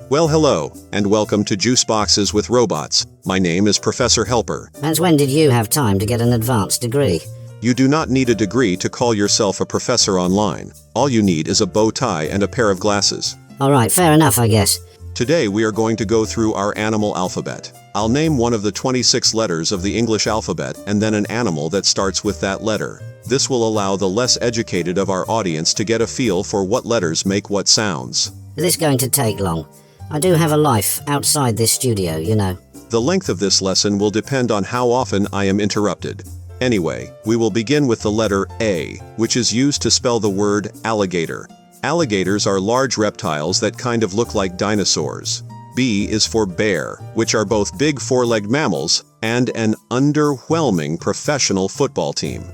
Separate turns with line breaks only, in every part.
Well, hello, and welcome to Juice Boxes with Robots. My name is Professor Helper.
And when did you have time to get an advanced degree?
You do not need a degree to call yourself a professor online. All you need is a bow tie and a pair of glasses.
Alright, fair enough, I guess.
Today we are going to go through our animal alphabet. I'll name one of the 26 letters of the English alphabet and then an animal that starts with that letter. This will allow the less educated of our audience to get a feel for what letters make what sounds.
Is this going to take long? I do have a life outside this studio, you know.
The length of this lesson will depend on how often I am interrupted. Anyway, we will begin with the letter A, which is used to spell the word alligator. Alligators are large reptiles that kind of look like dinosaurs. B is for bear, which are both big four-legged mammals and an underwhelming professional football team.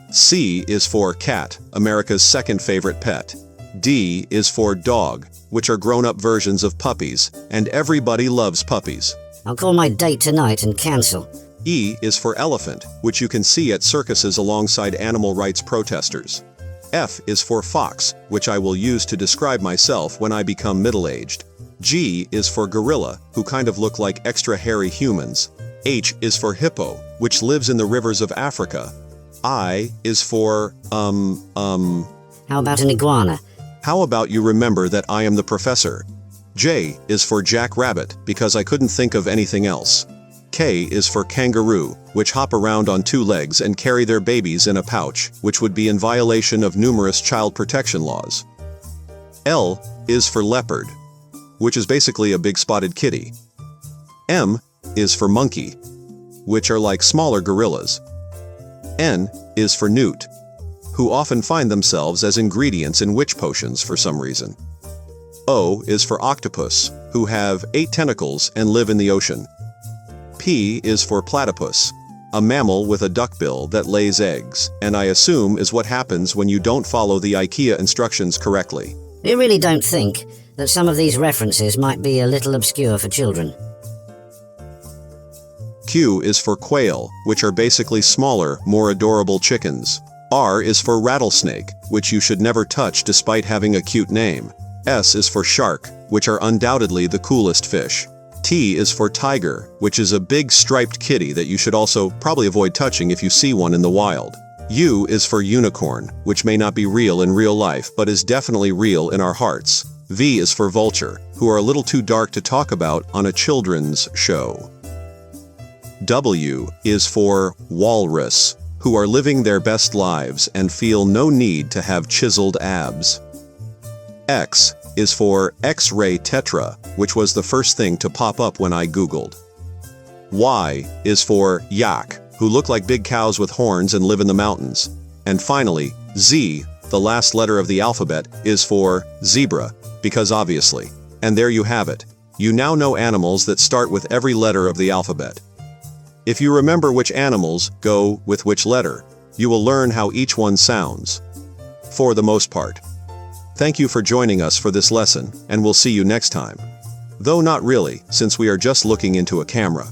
C is for cat, America's second favorite pet. D is for dog, which are grown-up versions of puppies, and everybody loves puppies.
I'll call my date tonight and cancel.
E is for elephant, which you can see at circuses alongside animal rights protesters. F is for fox, which I will use to describe myself when I become middle-aged. G is for gorilla, who kind of look like extra hairy humans. H is for hippo, which lives in the rivers of Africa. I is for,
How about an iguana?
How about you remember that I am the professor? J is for jackrabbit, because I couldn't think of anything else. K is for kangaroo, which hop around on two legs and carry their babies in a pouch, which would be in violation of numerous child protection laws. L is for leopard, which is basically a big spotted kitty. M is for monkey, which are like smaller gorillas. N is for newt, who often find themselves as ingredients in witch potions for some reason. O is for octopus, who have 8 tentacles and live in the ocean. P is for platypus, a mammal with a duckbill that lays eggs, and I assume is what happens when you don't follow the IKEA instructions correctly.
You really don't think that some of these references might be a little obscure for children?
Q is for quail, which are basically smaller, more adorable chickens. R is for rattlesnake, which you should never touch despite having a cute name. S is for shark, which are undoubtedly the coolest fish. T is for tiger, which is a big striped kitty that you should also probably avoid touching if you see one in the wild. U is for unicorn, which may not be real in real life, but is definitely real in our hearts. V is for vulture, who are a little too dark to talk about on a children's show. W is for walrus, who are living their best lives and feel no need to have chiseled abs. X is for X-ray tetra, which was the first thing to pop up when I Googled. Y is for yak, who look like big cows with horns and live in the mountains. And finally, Z, the last letter of the alphabet, is for zebra, because obviously. And there you have it. You now know animals that start with every letter of the alphabet. If you remember which animals go with which letter, you will learn how each one sounds. For the most part. Thank you for joining us for this lesson, and we'll see you next time. Though not really, since we are just looking into a camera.